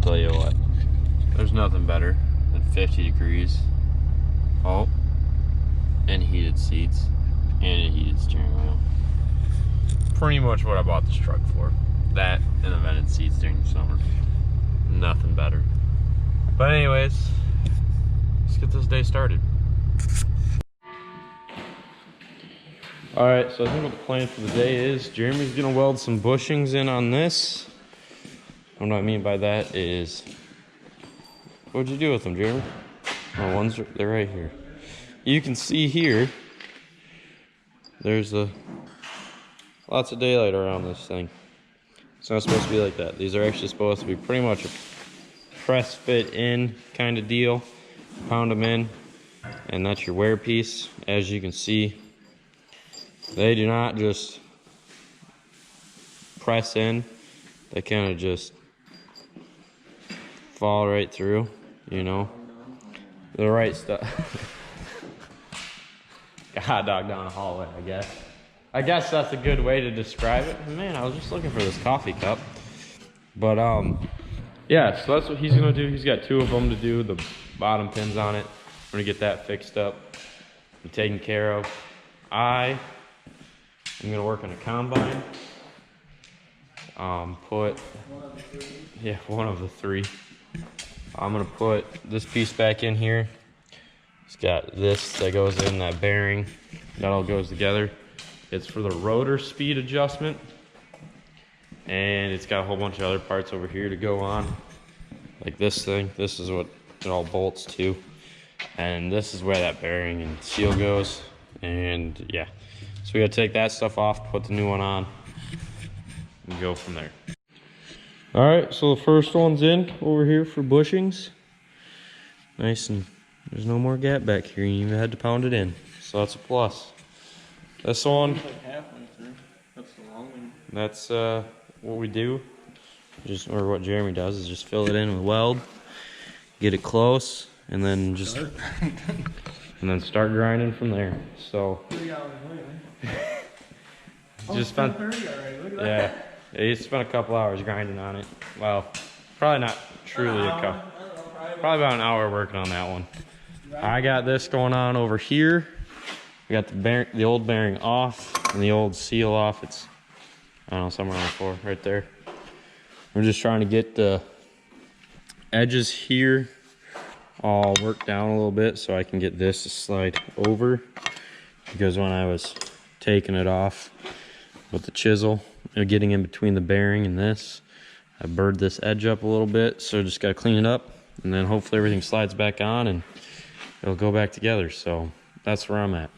tell you what, there's nothing better than 50 degrees. Oh, and heated seats and a heated steering wheel. Pretty much what I bought this truck for. That and the vented seats during the summer. Nothing better. But anyways, let's get this day started. Alright, so I think what the plan for the day is, Jeremy's gonna weld some bushings in on this. And what I mean by that is, what'd you do with them, Jeremy? Oh, they're right here. You can see here, there's lots of daylight around this thing. It's not supposed to be like that. These are actually supposed to be pretty much a press fit in kind of deal. Pound them in, and that's your wear piece. As you can see, they do not just press in, they kind of just fall right through, you know. The right stuff. A hot dog down a hallway, I guess. I guess that's a good way to describe it. Man, I was just looking for this coffee cup. But yeah, so that's what he's gonna do. He's got 2 of them to do, the bottom pins on it. We're gonna get that fixed up and taken care of. I'm gonna work on a combine. One of the 3. I'm gonna put this piece back in here. It's got this that goes in, that bearing, that all goes together. It's for the rotor speed adjustment. And it's got a whole bunch of other parts over here to go on. Like this thing, this is what it all bolts to. And this is where that bearing and seal goes. And yeah, so we gotta take that stuff off, put the new one on, and go from there. All right, so the first one's in over here for bushings. Nice, and there's no more gap back here. You even had to pound it in, so that's a plus. This one, like halfway through. That's the long one. That's what we do, or what Jeremy does, is just fill it in with weld, get it close, and then just and then start grinding from there. So 3 hours later. Just spent 30 already. Look at that. Yeah, he spent a couple hours grinding on it. Well, probably not truly a couple. Probably about an hour working on that one. I got this going on over here. We got the old bearing off and the old seal off. It's, I don't know, somewhere on the floor right there. We're just trying to get the edges here all worked down a little bit so I can get this to slide over, because when I was taking it off with the chisel, getting in between the bearing and this, I burred this edge up a little bit, so just got to clean it up, and then hopefully everything slides back on and it'll go back together. So that's where I'm at.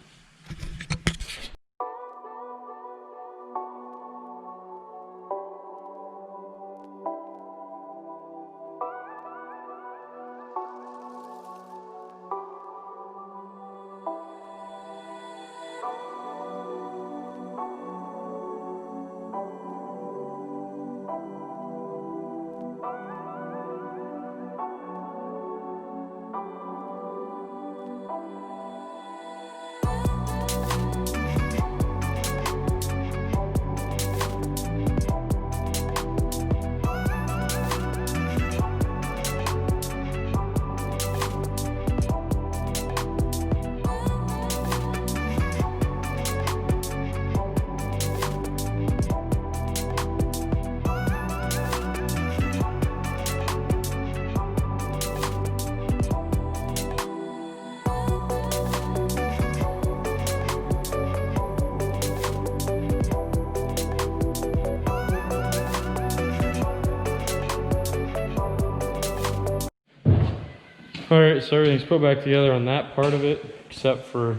Alright, so everything's put back together on that part of it, except for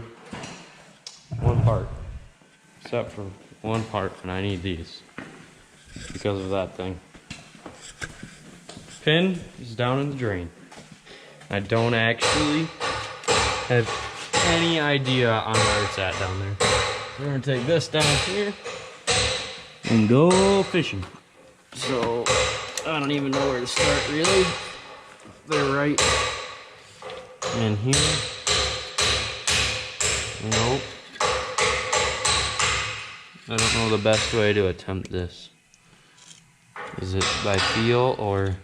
one part. And I need these because of that thing. Pin is down in the drain. I don't actually have any idea on where it's at down there. We're gonna take this down here and go fishing. So, I don't even know where to start really. They're right in here. Nope. I don't know the best way to attempt this. Is it by feel or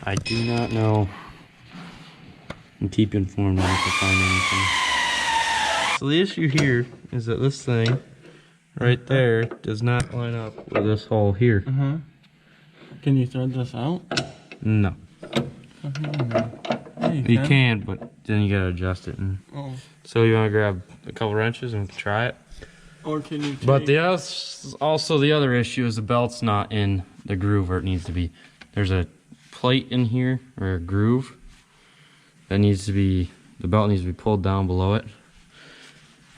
I do not know. And keep you informed if I find anything. So the issue here is that this thing right there does not line up with this hole here. Can you thread this out? No. Yeah, you can, but then you gotta adjust it. And so you wanna grab a couple wrenches and we can try it? Or can you take... But also the other issue is the belt's not in the groove where it needs to be. There's a plate in here, or a groove, that needs to be, the belt needs to be pulled down below it.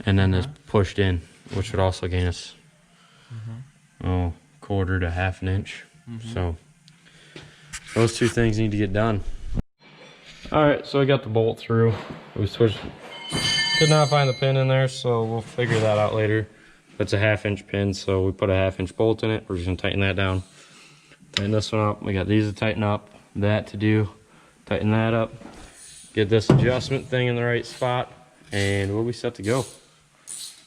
And then it's pushed in, which would also gain us, quarter to half an inch. So those two things need to get done. All right, so I got the bolt through. We switched, could not find the pin in there, so we'll figure that out later. It's a 1/2 inch pin, so we put a 1/2 inch bolt in it. We're just gonna tighten that down. Tighten this one up. We got these to tighten up, that to do, tighten that up, get this adjustment thing in the right spot, and we'll be set to go.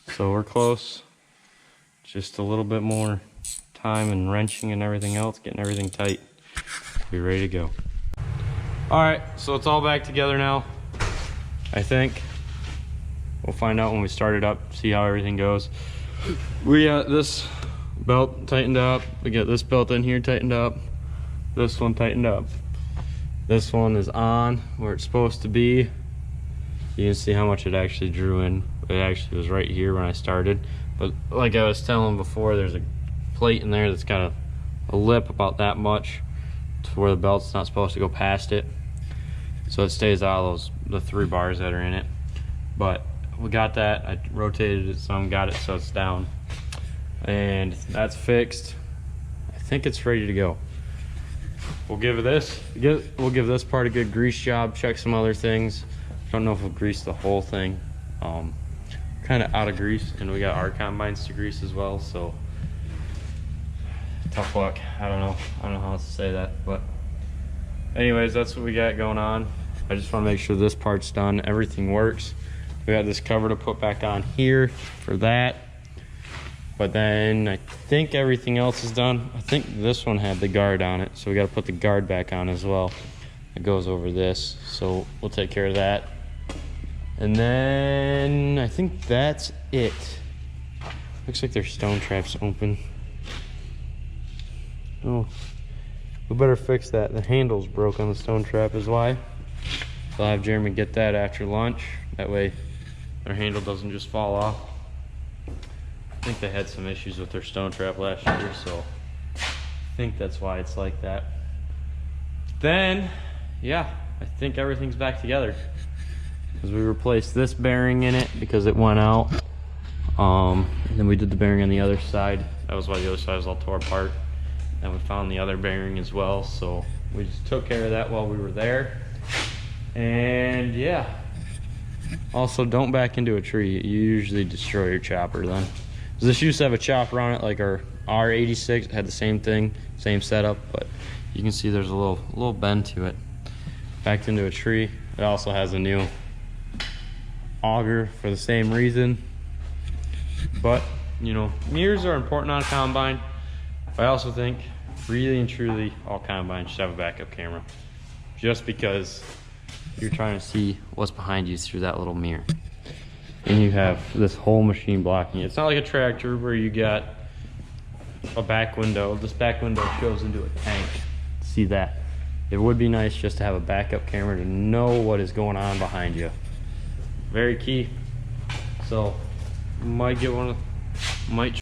So we're close. Just a little bit more time and wrenching and everything else, getting everything tight. Be ready to go. All right, so it's all back together now, I think. We'll find out when we start it up, see how everything goes. We got this belt tightened up. We got this belt in here tightened up. This one tightened up. This one is on where it's supposed to be. You can see how much it actually drew in. It actually was right here when I started. But like I was telling before, there's a plate in there that's got a lip about that much to where the belt's not supposed to go past it. So it stays out of the 3 bars that are in it. But we got that. I rotated it some, got it so it's down. And that's fixed. I think it's ready to go. We'll give this part a good grease job, check some other things. Don't know if we'll grease the whole thing. Kind of out of grease, and we got our combines to grease as well, so tough luck. I don't know how else to say that, but anyways, that's what we got going on. I just want to make sure this part's done, everything works. We got this cover to put back on here for that, but then I think everything else is done. I think this one had the guard on it, so we got to put the guard back on as well. It goes over this, so we'll take care of that. And then I think that's it. Looks like their stone trap's open. Oh, we better fix that. The handle's broke on the stone trap is why. So I'll have Jeremy get that after lunch. That way their handle doesn't just fall off. I think they had some issues with their stone trap last year, so I think that's why it's like that. Then, yeah, I think everything's back together. Because we replaced this bearing in it because it went out. And then we did the bearing on the other side. That was why the other side was all tore apart. And we found the other bearing as well. So we just took care of that while we were there. And yeah. Also, don't back into a tree. You usually destroy your chopper then. This used to have a chopper on it like our R86. It had the same thing, same setup, but you can see there's a little bend to it. Backed into a tree. It also has a new auger for the same reason. But, you know, mirrors are important on a combine. I also think, really and truly, all combines should have a backup camera. Just because you're trying to see what's behind you through that little mirror. And you have this whole machine blocking it. It's not like a tractor where you got a back window. This back window shows into a tank. See that? It would be nice just to have a backup camera to know what is going on behind you. Very key. So, might get one, might